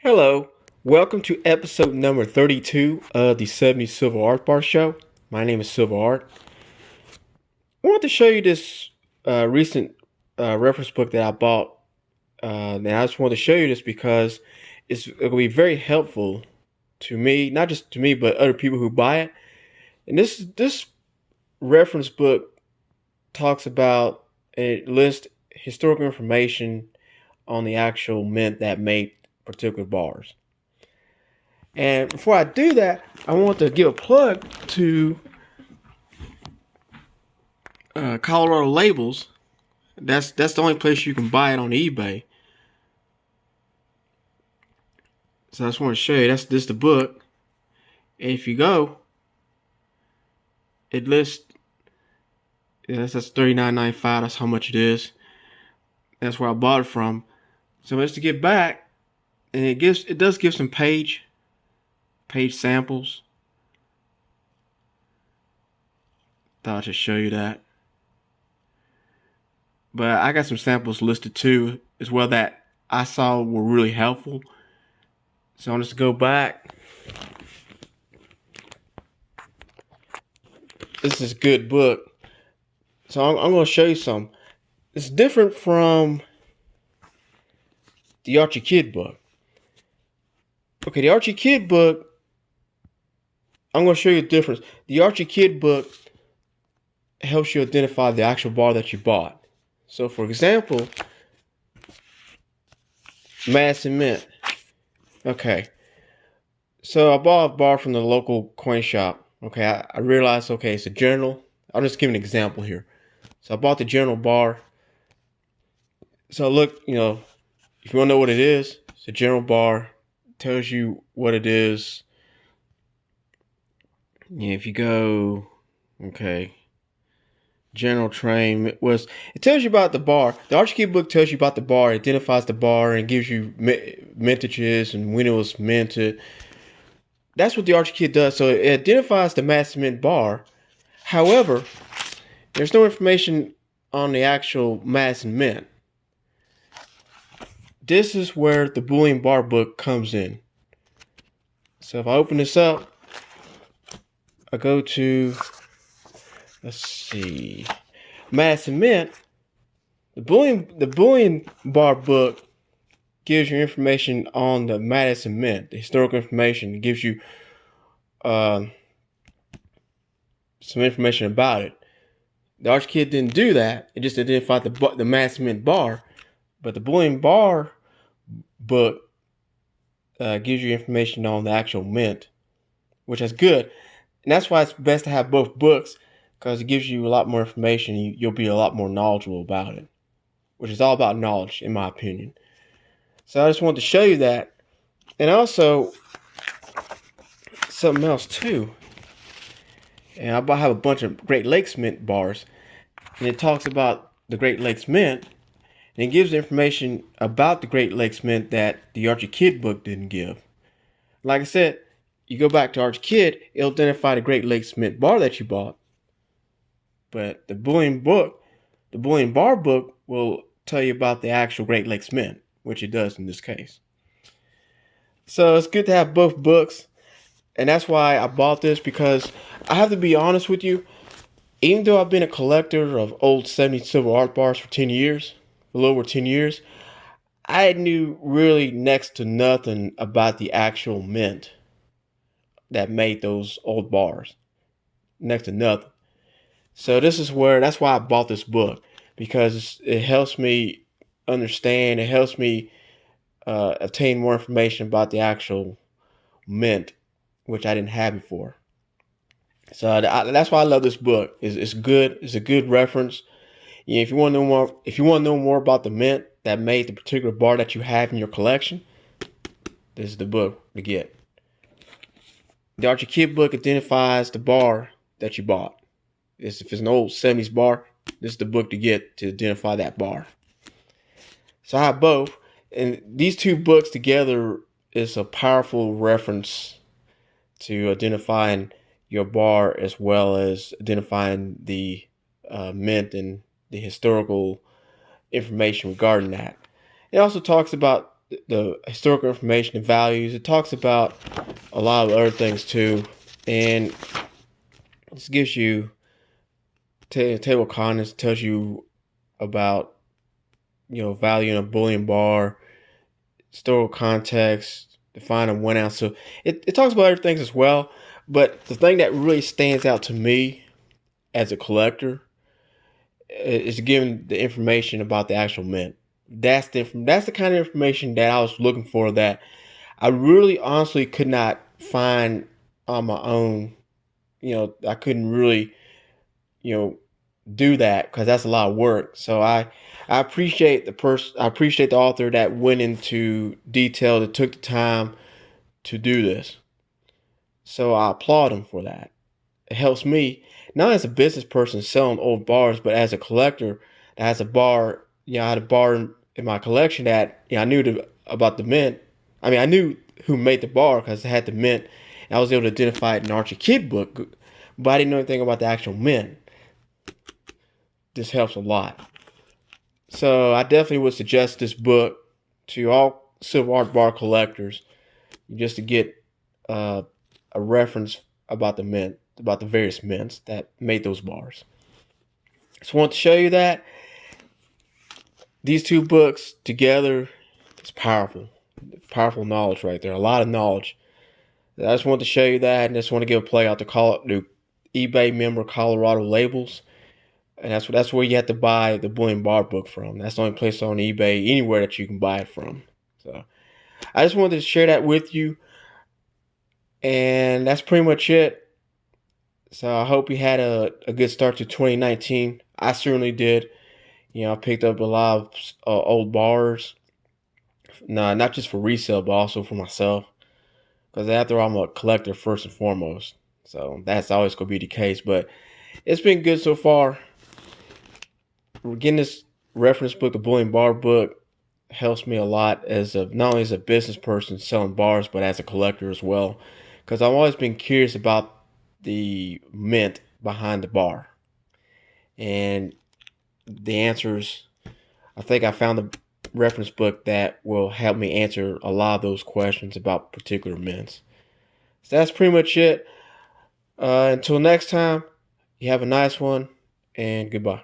Hello, welcome to episode number 32 of the 70 Silver Art Bar Show. My name is Silver Art. I want to show you this recent reference book that I bought. And I just want to show you this because it will be very helpful to me, not just to me, but other people who buy it. And this reference book talks about, it lists historical information on the actual mint that made particular bars. And before I do that, I want to give a plug to Colorado Labels. That's the only place you can buy it on eBay. So I just want to show you. This the book. And if you go, it lists. Yeah, that's $39.95. That's how much it is. That's where I bought it from. So let's to get back, and it does give some page samples. Thought I should show you that. But I got some samples listed too as well that I saw were really helpful. So I'm just go back. This is a good book. So I'm going to show you some. It's different from the Archie Kidd book. Okay, the Archie Kidd book, I'm going to show you the difference. The Archie Kidd book helps you identify the actual bar that you bought. So, for example, Madison Mint. Okay, so I bought a bar from the local coin shop. Okay, I realized, okay, it's a journal. I'll just give an example here. So I bought the journal bar. So look, if you want to know what it is, it's a journal bar. It tells you what it is. If you go, okay, general train it tells you about the bar. The Archie Kidd book tells you about the bar, it identifies the bar and gives you mintages and when it was minted. That's what the Archie Kidd does. So it identifies the Madison Mint bar. However, there's no information on the actual Madison Mint. This is where the Bullion Bar Book comes in. So if I open this up, I go to, let's see, Madison Mint. The Bullion Bar Book gives you information on the Madison Mint, the historical information. It gives you some information about it. The Archie Kidd didn't do that. It just identified the Madison Mint bar. But the Bullion Bar Book gives you information on the actual mint, which is good. And that's why it's best to have both books, because it gives you a lot more information. You'll be a lot more knowledgeable about it, which is all about knowledge, in my opinion. So I just wanted to show you that. And also, something else too. And I have a bunch of Great Lakes Mint bars. And it talks about the Great Lakes Mint. And it gives information about the Great Lakes Mint that the Archie Kidd book didn't give. Like I said, you go back to Archie Kidd, it'll identify the Great Lakes Mint bar that you bought. But the Bullion Bar Book will tell you about the actual Great Lakes Mint, which it does in this case. So it's good to have both books. And that's why I bought this, because I have to be honest with you. Even though I've been a collector of old 70 silver art bars for 10 years, a little over 10 years, I knew really next to nothing about the actual mint that made those old bars. Next to nothing. So that's why I bought this book, because it helps me understand, it helps me obtain more information about the actual mint, which I didn't have before. So that's why I love this book. It's good. It's a good reference. If you want to know more about the mint that made the particular bar that you have in your collection, this is the book to get. The Archie Kidd book identifies the bar that you bought. If it's an old 70s bar, this is the book to get to identify that bar. So I have both, and these two books together is a powerful reference to identifying your bar, as well as identifying the mint and the historical information regarding that. It also talks about the historical information and values. It talks about a lot of other things too, and this gives you table of contents. Tells you about value in a bullion bar, historical context, define a 1 ounce. So it talks about other things as well. But the thing that really stands out to me as a collector is giving the information about the actual mint. That's the kind of information that I was looking for, that I really honestly could not find on my own. I couldn't really, do that because that's a lot of work. So I appreciate I appreciate the author that went into detail, that took the time to do this. So I applaud him for that. It helps me not as a business person selling old bars, but as a collector that has a bar. I had a bar in my collection that I knew about the mint. I mean, I knew who made the bar because it had the mint. And I was able to identify it in Archie Kidd Book, but I didn't know anything about the actual mint. This helps a lot. So I definitely would suggest this book to all silver art bar collectors, just to get a reference about the mint, about the various mints that made those bars. Just want to show you that these two books together, it's powerful. Powerful knowledge right there. A lot of knowledge. I just want to show you that, and just want to give a play out to eBay member Colorado labels. And that's where you have to buy the Bullion Bar Book from. That's the only place on eBay, anywhere that you can buy it from. So I just wanted to share that with you. And that's pretty much it. So I hope you had a good start to 2019. I certainly did. I picked up a lot of old bars. Not just for resale, but also for myself. Because after all, I'm a collector first and foremost. So that's always going to be the case. But it's been good so far. Getting this reference book, the Bullion Bar Book, helps me a lot not only as a business person selling bars, but as a collector as well. Because I've always been curious about the mint behind the bar. And the answers, I think I found the reference book that will help me answer a lot of those questions about particular mints. So that's pretty much it. Until next time, you have a nice one, and goodbye.